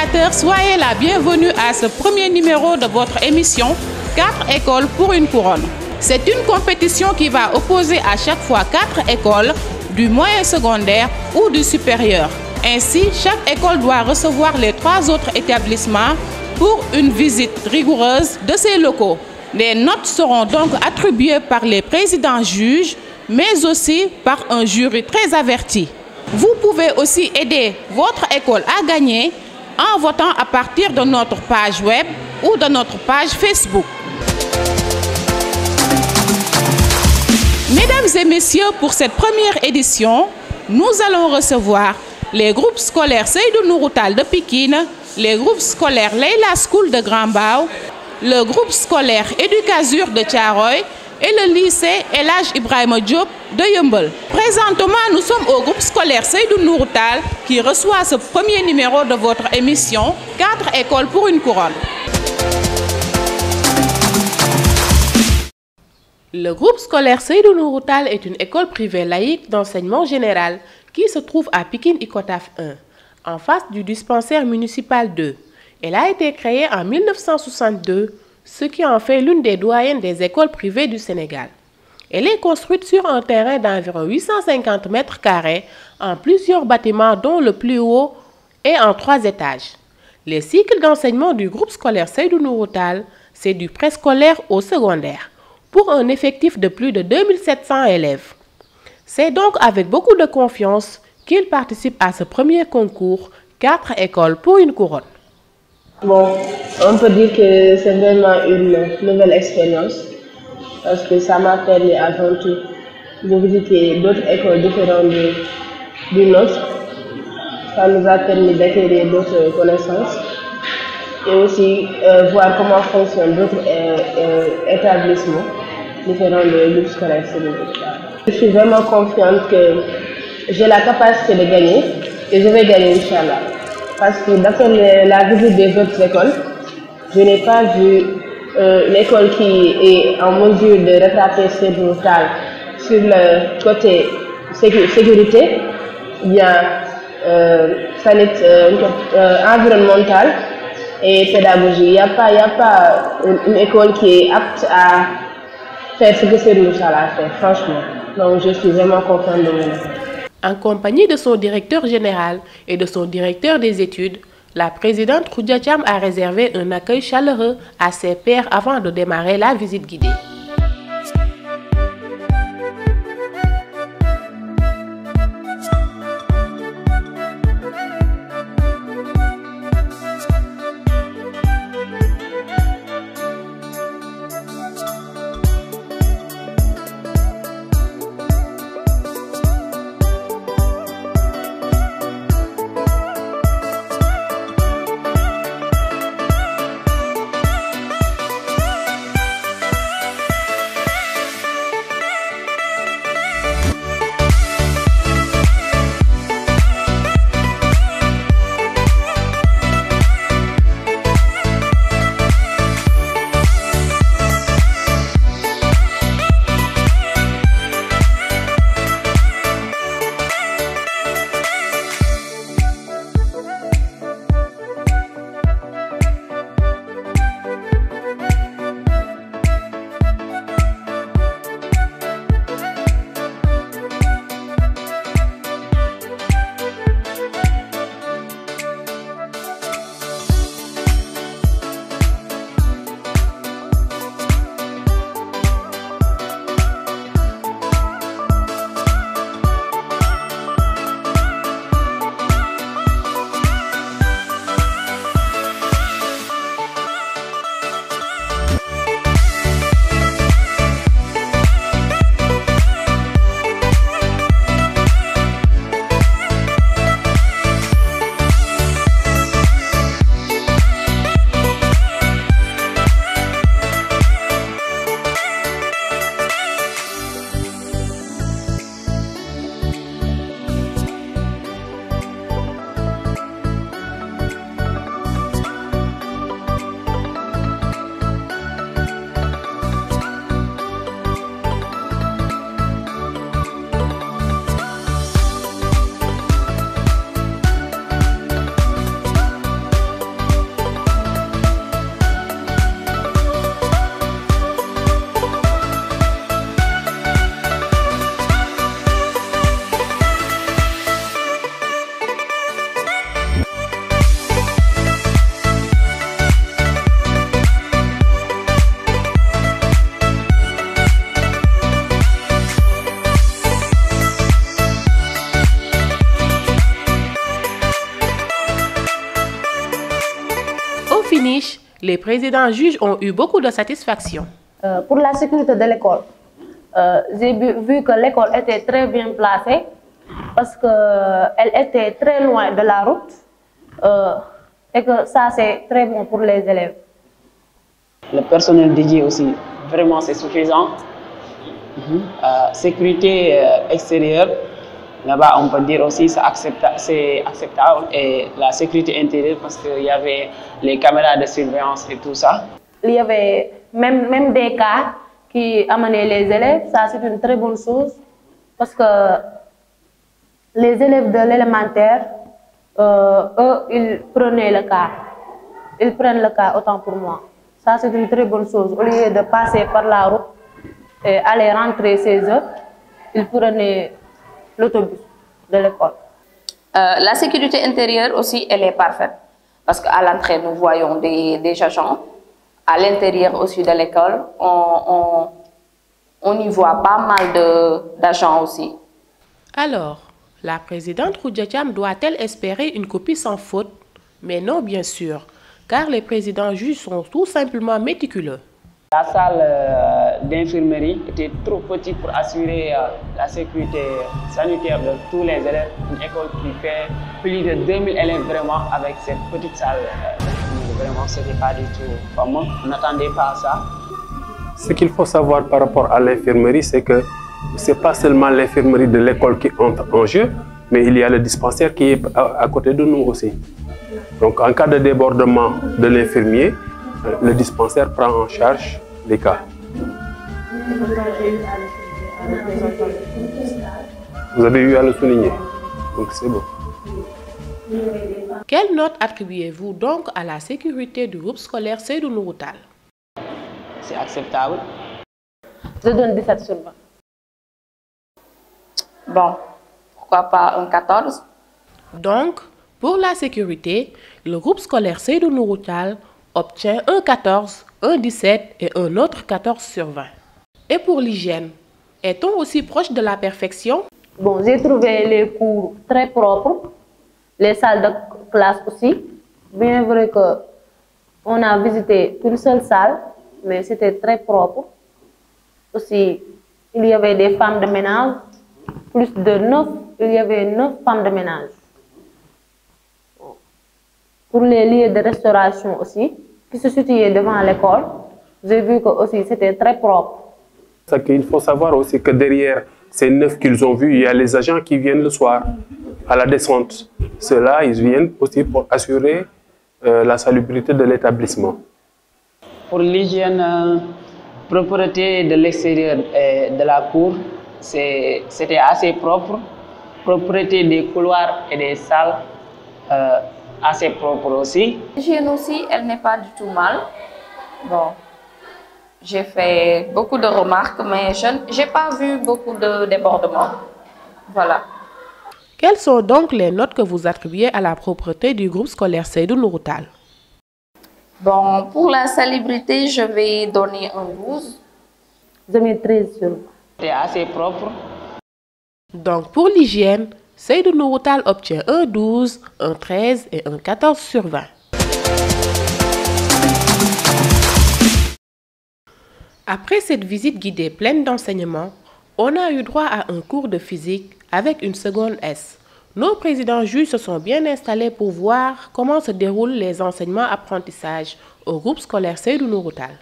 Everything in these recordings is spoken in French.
téléspectateurs, soyez la bienvenue à ce premier numéro de votre émission 4 écoles pour une couronne. C'est une compétition qui va opposer à chaque fois 4 écoles du moyen secondaire ou du supérieur. Ainsi, chaque école doit recevoir les 3 autres établissements pour une visite rigoureuse de ses locaux. Les notes seront donc attribuées par les présidents juges, mais aussi par un jury très averti. Vous pouvez aussi aider votre école à gagner en votant à partir de notre page web ou de notre page Facebook. Mesdames et messieurs, pour cette première édition, nous allons recevoir les groupes scolaires Seydou Nourou Tall de Pikine, les groupes scolaires Leila School de Grand Mbao, le groupe scolaire Éducasur de Thiaroye et le lycée El Hadj Ibrahima Diop de Yeumbeul. Présentement, nous sommes au groupe scolaire Seydou Nourou Tall qui reçoit ce premier numéro de votre émission 4 écoles pour une couronne. Le groupe scolaire Seydou Nourou Tall est une école privée laïque d'enseignement général qui se trouve à Pikine Icotaf 1, en face du dispensaire municipal 2. Elle a été créée en 1962, ce qui en fait l'une des doyennes des écoles privées du Sénégal. Elle est construite sur un terrain d'environ 850 mètres carrés en plusieurs bâtiments dont le plus haut est en 3 étages. Les cycles d'enseignement du groupe scolaire Seydou Nourou Tall, c'est du préscolaire au secondaire, pour un effectif de plus de 2700 élèves. C'est donc avec beaucoup de confiance qu'il participe à ce premier concours 4 écoles pour une couronne. Bon, on peut dire que c'est vraiment une nouvelle expérience parce que ça m'a permis avant tout de visiter d'autres écoles différentes du nôtre. Ça nous a permis d'acquérir d'autres connaissances et aussi voir comment fonctionnent d'autres établissements différents du groupe scolaire. Je suis vraiment confiante que j'ai la capacité de gagner et je vais gagner, Inch'Allah. Parce que d'après la visite des autres écoles, je n'ai pas vu l'école qui est en mesure de rattraper ces brutales sur le côté sécurité, bien environnemental et pédagogie. Il n'y a pas une école qui est apte à faire ce que c'est Inch'Allah fait, franchement. Donc je suis vraiment contente de mon école. En compagnie de son directeur général et de son directeur des études, la présidente Khoudia Thiam a réservé un accueil chaleureux à ses pairs avant de démarrer la visite guidée. finish, les présidents juges ont eu beaucoup de satisfaction. Pour la sécurité de l'école, j'ai vu que l'école était très bien placée parce qu'elle était très loin de la route et que ça c'est très bon pour les élèves. Le personnel dédié aussi, vraiment c'est suffisant. Sécurité extérieure, là-bas on peut dire aussi c'est acceptable, et la sécurité intérieure parce qu'il y avait les caméras de surveillance et tout ça. Il y avait même des cas qui amenaient les élèves, ça c'est une très bonne chose parce que les élèves de l'élémentaire, eux, ils prenaient le cas. Ils prennent le cas autant pour moi. Ça c'est une très bonne chose. Au lieu de passer par la route et aller rentrer chez eux, ils prenaient l'autobus de l'école. La sécurité intérieure aussi, elle est parfaite. Parce qu'à l'entrée, nous voyons des agents. À l'intérieur aussi de l'école, on y voit pas mal d'agents aussi. Alors, la présidente Khoudia Thiam doit-elle espérer une copie sans faute? Mais non, bien sûr, car les présidents juges sont tout simplement méticuleux. La salle d'infirmerie était trop petite pour assurer la sécurité sanitaire de tous les élèves. Une école qui fait plus de 2000 élèves vraiment avec cette petite salle. Vraiment, ce n'était pas du tout fameux. On n'attendait pas à ça. Ce qu'il faut savoir par rapport à l'infirmerie, c'est que ce n'est pas seulement l'infirmerie de l'école qui entre en jeu, mais il y a le dispensaire qui est à côté de nous aussi. Donc en cas de débordement de l'infirmier, le dispensaire prend en charge les cas. Vous avez eu à le souligner, donc c'est bon. Quelle note attribuez-vous donc à la sécurité du groupe scolaire Seydou Nourou Tall? C'est acceptable. Je donne 17 sur 20. Bon, pourquoi pas un 14? Donc, pour la sécurité, le groupe scolaire Seydou Nourou Tall obtient un 14, un 17 et un autre 14 sur 20. Et pour l'hygiène, est-on aussi proche de la perfection? Bon, j'ai trouvé les cours très propres, les salles de classe aussi. Bien vrai qu'on a visité une seule salle, mais c'était très propre. Aussi, il y avait des femmes de ménage, plus de 9, il y avait 9 femmes de ménage. Pour les lieux de restauration aussi, qui se situaient devant l'école, j'ai vu que aussi c'était très propre. Il faut savoir aussi que derrière ces 9 qu'ils ont vus, il y a les agents qui viennent le soir à la descente. Ceux-là, ils viennent aussi pour assurer la salubrité de l'établissement. Pour l'hygiène, propreté de l'extérieur et de la cour, c'était assez propre. Propreté des couloirs et des salles, assez propre aussi. L'hygiène aussi, elle n'est pas du tout mal. Bon, j'ai fait beaucoup de remarques, mais je n'ai pas vu beaucoup de débordements. Voilà. Quelles sont donc les notes que vous attribuez à la propreté du groupe scolaire Seydou Nourou Tall? Bon, pour la salubrité, je vais donner un 12. Je mets 13 sur 20. C'était assez propre. Donc pour l'hygiène, Seydou Nourou Tall obtient un 12, un 13 et un 14 sur 20. Après cette visite guidée pleine d'enseignements, on a eu droit à un cours de physique avec une seconde S. Nos présidents juges se sont bien installés pour voir comment se déroulent les enseignements-apprentissages au groupe scolaire Seydou Nourou Tall.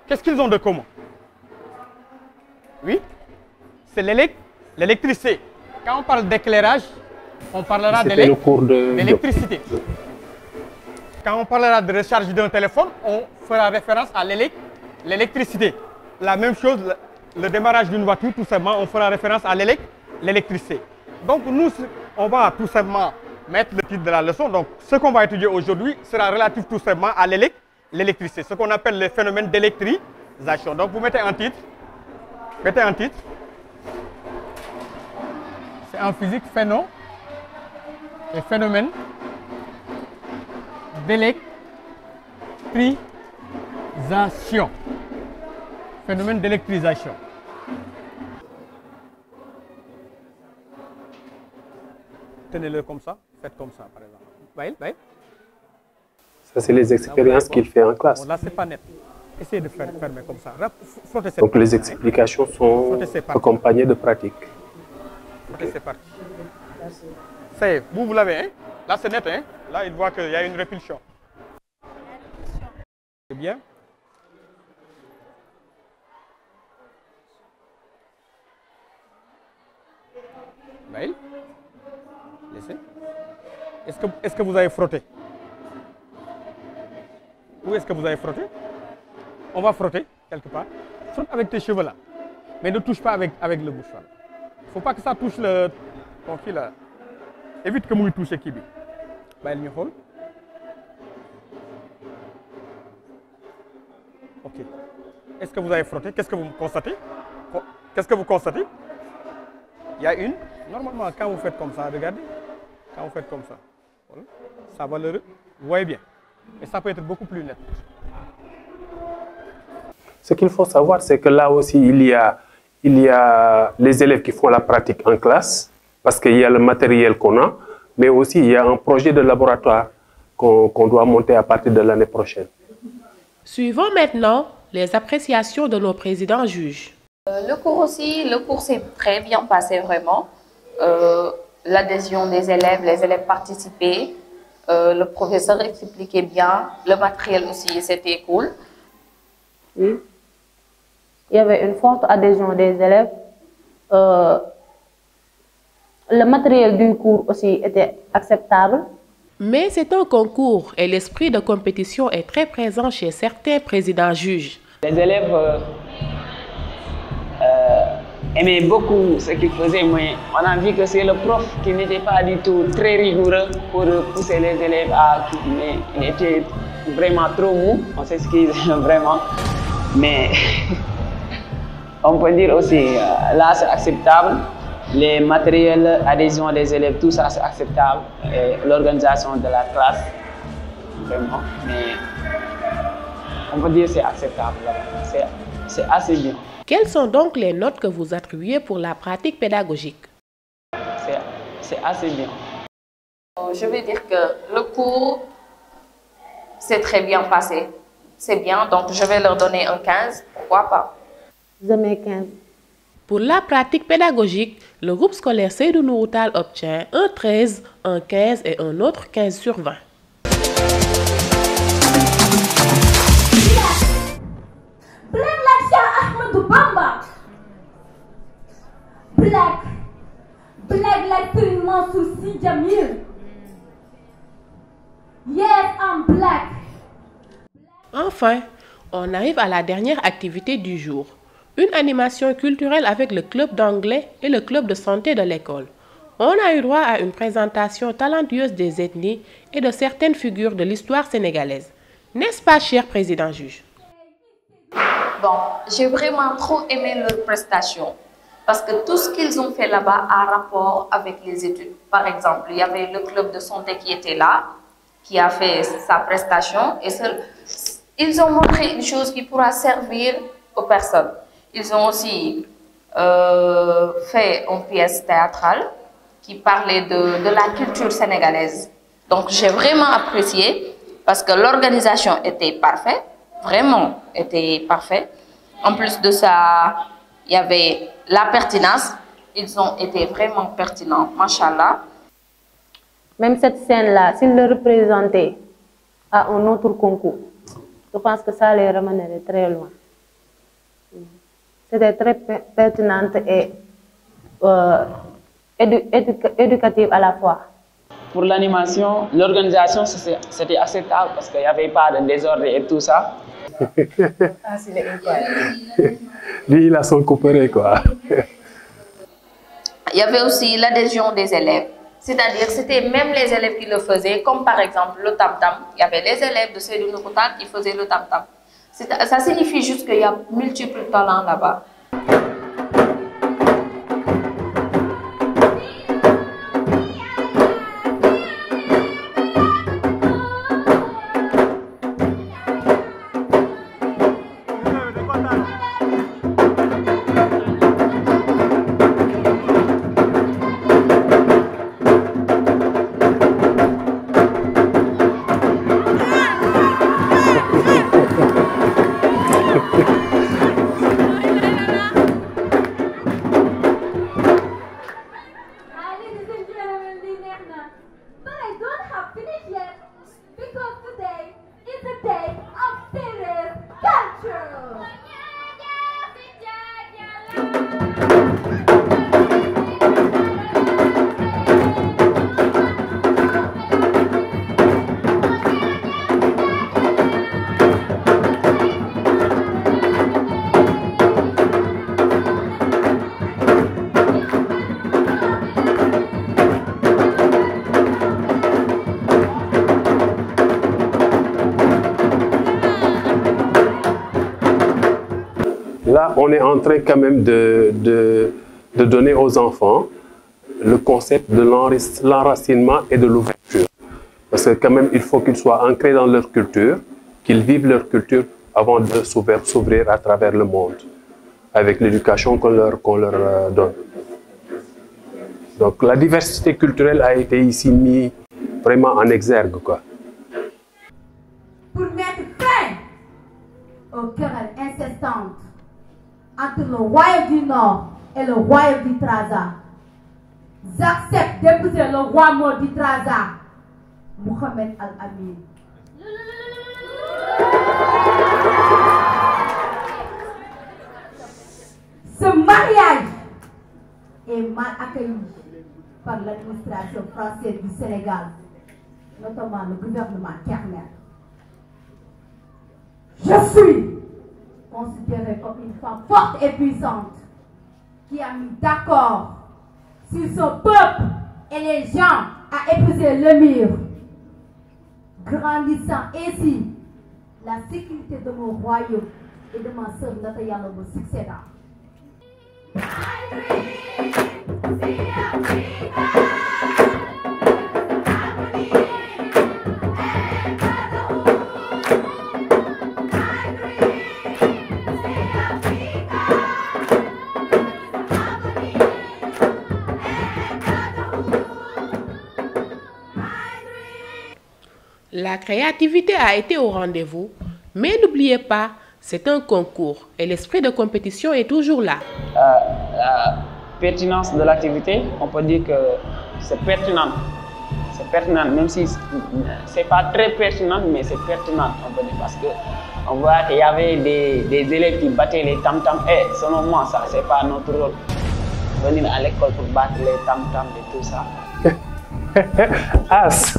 Qu'est-ce qu'ils ont de commun? Oui, c'est l'électricité. Quand on parle d'éclairage, on parlera d'électricité. Quand on parlera de recharge d'un téléphone, on fera référence à l'électricité. La même chose, le démarrage d'une voiture, tout simplement, on fera référence à l'électricité. Donc nous, on va tout simplement mettre le titre de la leçon. Donc ce qu'on va étudier aujourd'hui sera relatif tout simplement à l'électricité, ce qu'on appelle le phénomène d'électrisation. Donc vous mettez un titre. Mettez un titre. C'est en physique phénomène d'électrisation. Phénomène d'électrisation. Tenez-le comme ça, faites comme ça par exemple. Voyez, voyez. Ça, c'est les expériences qu'il fait en classe. Bon, là, c'est pas net. Essayez de fermer comme ça. Donc, les explications sont accompagnées de pratiques. Ok, c'est parti. Ça y est, vous l'avez, hein? Là, c'est net, hein? Là, il voit qu'il y a une répulsion. C'est bien. Maël, laissez. Est-ce que vous avez frotté? Où est-ce que vous avez frotté? On va frotter quelque part. Frotte avec tes cheveux là. Mais ne touche pas avec le mouchoir. Il ne faut pas que ça touche ton fil là. Évite que vous touche qui bi. Maël, ñu xool. Ok. Est-ce que vous avez frotté? Qu'est-ce que vous constatez? Qu'est-ce que vous constatez? Il y a une. Normalement, quand vous faites comme ça, regardez. Quand vous faites comme ça, voilà, ça va le... Vous voyez bien. Mais ça peut être beaucoup plus net. Ce qu'il faut savoir, c'est que là aussi, il y a les élèves qui font la pratique en classe, parce qu'il y a le matériel qu'on a, mais aussi il y a un projet de laboratoire qu'on doit monter à partir de l'année prochaine. Suivons maintenant les appréciations de nos présidents juges. Le cours s'est très bien passé vraiment. L'adhésion des élèves, les élèves participaient, le professeur expliquait bien, le matériel aussi, c'était cool. Oui. Il y avait une forte adhésion des élèves. Le matériel du cours aussi était acceptable. Mais c'est un concours et l'esprit de compétition est très présent chez certains présidents juges. Les élèves aimaient beaucoup ce qu'ils faisaient, mais on a vu que c'est le prof qui n'était pas du tout très rigoureux pour pousser les élèves à... Mais il était vraiment trop mou, on s'excuse vraiment. Mais on peut dire aussi, là c'est acceptable. Les matériels, adhésion des élèves, tout ça c'est acceptable. L'organisation de la classe, vraiment. Mais on peut dire que c'est acceptable. C'est assez bien. Quelles sont donc les notes que vous attribuez pour la pratique pédagogique? C'est assez bien. Je vais dire que le cours s'est très bien passé. C'est bien, donc je vais leur donner un 15, pourquoi pas? Je mets 15. Pour la pratique pédagogique, le groupe scolaire Seydou Nourou Tall obtient un 13, un 15 et un autre 15 sur 20. Black like Serigne Mansour Sy Djamil. Yes, I'm black. Enfin, on arrive à la dernière activité du jour. Une animation culturelle avec le club d'anglais et le club de santé de l'école. On a eu droit à une présentation talentueuse des ethnies et de certaines figures de l'histoire sénégalaise. N'est-ce pas, cher président juge? Bon, j'ai vraiment trop aimé leur prestation. Parce que tout ce qu'ils ont fait là-bas a rapport avec les études. Par exemple, il y avait le club de santé qui était là, qui a fait sa prestation. Et ils ont montré une chose qui pourra servir aux personnes. Ils ont aussi fait une pièce théâtrale qui parlait de la culture sénégalaise. Donc j'ai vraiment apprécié parce que l'organisation était parfaite, vraiment était parfaite. En plus de ça, il y avait la pertinence. Ils ont été vraiment pertinents, machallah. Même cette scène-là, s'ils le représentaient à un autre concours, je pense que ça les ramènerait très loin. C'était très pertinente et éducative à la fois. Pour l'animation, l'organisation, c'était acceptable parce qu'il n'y avait pas de désordre et tout ça. Ah, c'est incroyable. Lui, il a son couperet, quoi. Il y avait aussi l'adhésion des élèves. C'est-à-dire que c'était même les élèves qui le faisaient, comme par exemple le tam-tam. Il y avait les élèves de Seydou Nourou Tall qui faisaient le tam-tam. Ça signifie juste qu'il y a multiples talents là-bas. Là, on est en train quand même de donner aux enfants le concept de l'enracinement et de l'ouverture. Parce que quand même, il faut qu'ils soient ancrés dans leur culture, qu'ils vivent leur culture avant de s'ouvrir à travers le monde, avec l'éducation qu'on leur donne. Donc la diversité culturelle a été ici mise vraiment en exergue, quoi. Pour mettre fin aux querelles incessantes entre le royaume du Nord et le royaume du Traza, j'accepte d'épouser le roi mort du Traza, Mohamed Al-Amin. Ce mariage est mal accueilli par l'administration française du Sénégal, notamment le gouvernement Kermel. Je suis considérée comme une femme forte et puissante qui a mis d'accord sur son peuple et les gens à épouser l'émir, grandissant ainsi la sécurité de mon royaume et de ma sœur Natayala, mon succédant. La créativité a été au rendez-vous, mais n'oubliez pas, c'est un concours et l'esprit de compétition est toujours là. La pertinence de l'activité, on peut dire que c'est pertinent. C'est pertinent, même si c'est pas très pertinent, mais c'est pertinent, on peut dire, parce qu'on voit qu'il y avait des élèves qui battaient les tam-tams. Et selon moi, ça, c'est pas notre rôle. Venir à l'école pour battre les tam-tams et tout ça. As.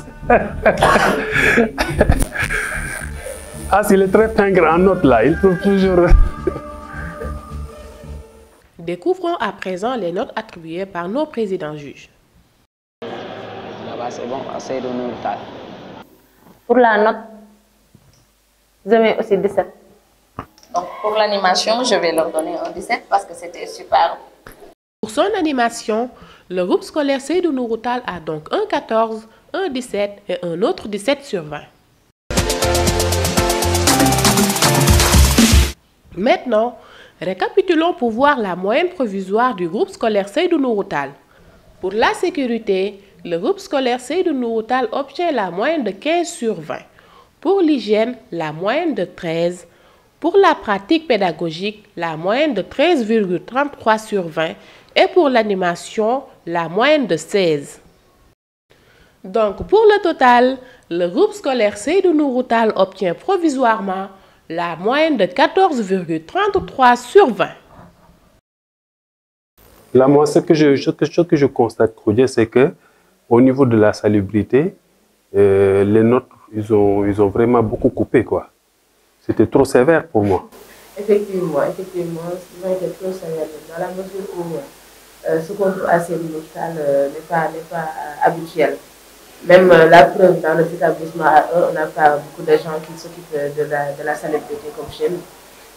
As, il est très pingre en note là, il trouve toujours... Découvrons à présent les notes attribuées par nos présidents juges. Là-bas, c'est bon, assez de nous. Pour la note, je mets aussi 17. Donc pour l'animation, je vais leur donner un 17 parce que c'était super. Pour son animation, le groupe scolaire Seydou Nourou Tall a donc un 14, un 17 et un autre 17 sur 20. Maintenant, récapitulons pour voir la moyenne provisoire du groupe scolaire Seydou Nourou Tall. Pour la sécurité, le groupe scolaire Seydou Nourou Tall obtient la moyenne de 15 sur 20. Pour l'hygiène, la moyenne de 13. Pour la pratique pédagogique, la moyenne de 13,33 sur 20. Et pour l'animation, la moyenne de 16. Donc, pour le total, le groupe scolaire Seydou Nourou Tall obtient provisoirement la moyenne de 14,33 sur 20. Là, moi, ce que je constate, c'est qu'au niveau de la salubrité, les notes, ils ont vraiment beaucoup coupé, quoi. C'était trop sévère pour moi. Effectivement, ils ont été trop sévères dans la mesure où ce qu'on trouve à Seydou Nourou Tall n'est pas habituel. Même la preuve, dans nos établissements, on n'a pas beaucoup de gens qui s'occupent de la salubrité comme chez nous.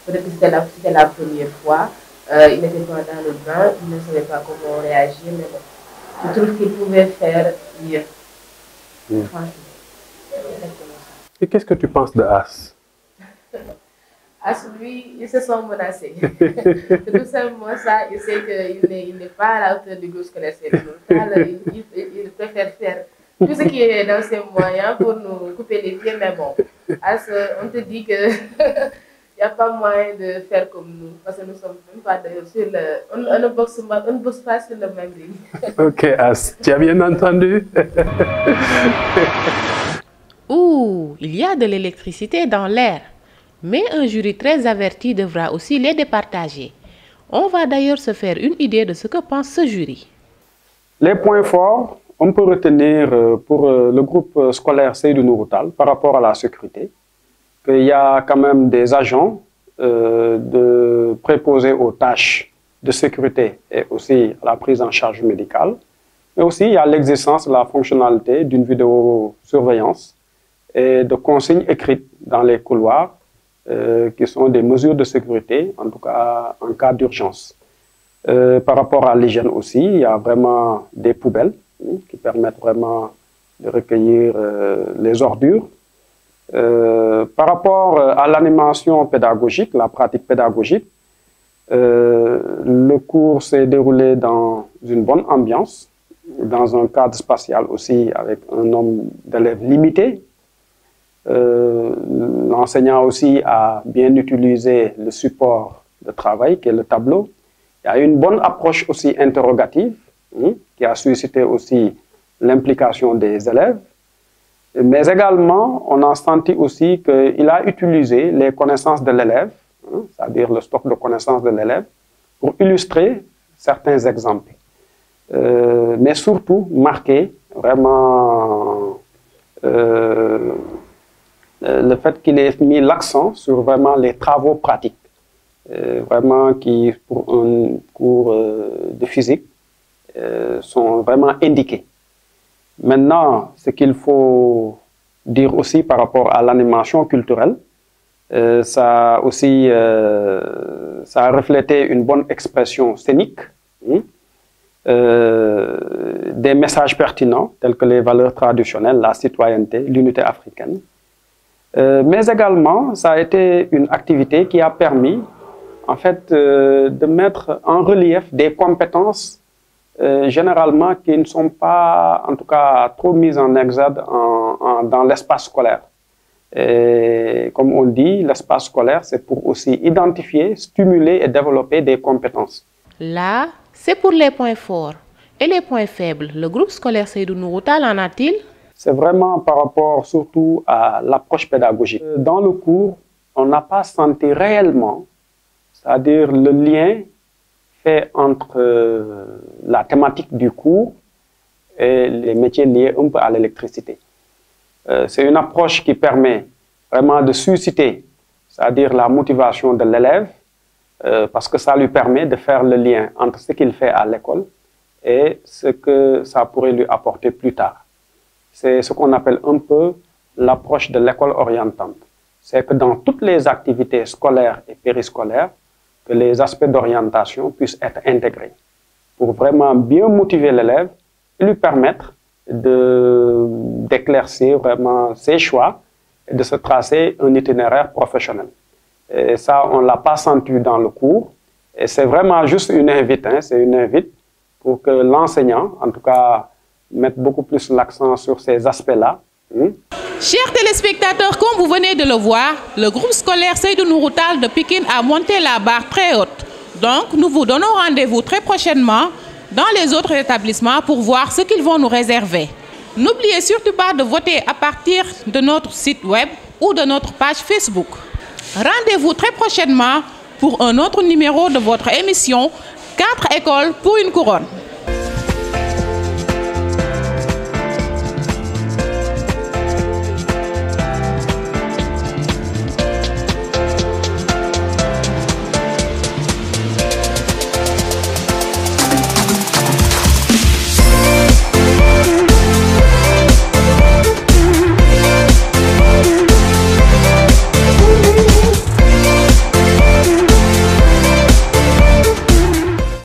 Peut-être que c'était la première fois. Ils n'étaient pas dans le bain, ils ne savaient pas comment réagir, mais bon, je trouve qu'ils pouvaient faire mieux. Franchement, exactement ça. Et qu'est-ce que tu penses de As? As, lui, ils se sont menacés. C'est tout simplement ça, il sait qu'il n'est pas à la hauteur du groupe scolaire Seydou Nourou Tall. Il préfère faire tout ce qui est dans ses moyens pour nous couper les pieds, mais bon, As, on te dit que il n'y a pas moyen de faire comme nous, parce que nous ne sommes même pas sur le... On ne boxe pas sur le même ligne. Ok, As, tu as bien entendu? Ouh, il y a de l'électricité dans l'air. Mais un jury très averti devra aussi les départager. On va d'ailleurs se faire une idée de ce que pense ce jury. Les points forts, on peut retenir pour le groupe scolaire Seydou Nourou Tall par rapport à la sécurité, qu'il y a quand même des agents préposés aux tâches de sécurité et aussi à la prise en charge médicale. Mais aussi, il y a l'existence de la fonctionnalité d'une vidéosurveillance et de consignes écrites dans les couloirs qui sont des mesures de sécurité, en tout cas en cas d'urgence. Par rapport à l'hygiène aussi, il y a vraiment des poubelles qui permettent vraiment de recueillir les ordures. Par rapport à l'animation pédagogique, la pratique pédagogique, le cours s'est déroulé dans une bonne ambiance, dans un cadre spatial aussi avec un nombre d'élèves limité. L'enseignant aussi a bien utilisé le support de travail qui est le tableau. Il y a une bonne approche aussi interrogative qui a suscité aussi l'implication des élèves. Mais également, on a senti aussi qu'il a utilisé les connaissances de l'élève, c'est-à-dire le stock de connaissances de l'élève, pour illustrer certains exemples. Mais surtout, marquer vraiment le fait qu'il ait mis l'accent sur vraiment les travaux pratiques, vraiment qui, pour un cours de physique, sont vraiment indiqués. Maintenant, ce qu'il faut dire aussi par rapport à l'animation culturelle, ça a reflété une bonne expression scénique, des messages pertinents tels que les valeurs traditionnelles, la citoyenneté, l'unité africaine. Mais également, ça a été une activité qui a permis en fait, de mettre en relief des compétences généralement qui ne sont pas, en tout cas, trop mises en exergue dans l'espace scolaire. Et comme on dit, l'espace scolaire, c'est pour aussi identifier, stimuler et développer des compétences. Là, c'est pour les points forts. Et les points faibles, le groupe scolaire Seydou Nourou Tall en a-t-il? C'est vraiment par rapport surtout à l'approche pédagogique. Dans le cours, on n'a pas senti réellement, c'est-à-dire le lien fait entre la thématique du cours et les métiers liés un peu à l'électricité. C'est une approche qui permet vraiment de susciter, c'est-à-dire la motivation de l'élève, parce que ça lui permet de faire le lien entre ce qu'il fait à l'école et ce que ça pourrait lui apporter plus tard. C'est ce qu'on appelle un peu l'approche de l'école orientante. C'est que dans toutes les activités scolaires et périscolaires, que les aspects d'orientation puissent être intégrés pour vraiment bien motiver l'élève et lui permettre d'éclaircir vraiment ses choix et de se tracer un itinéraire professionnel. Et ça, on ne l'a pas senti dans le cours. Et c'est vraiment juste une invite, c'est une invite pour que l'enseignant, en tout cas, mette beaucoup plus l'accent sur ces aspects-là. Chers téléspectateurs, comme vous venez de le voir, le groupe scolaire Seydou Nourou Tall de Pikine a monté la barre très haute. Donc, nous vous donnons rendez-vous très prochainement dans les autres établissements pour voir ce qu'ils vont nous réserver. N'oubliez surtout pas de voter à partir de notre site web ou de notre page Facebook. Rendez-vous très prochainement pour un autre numéro de votre émission 4 écoles pour une couronne.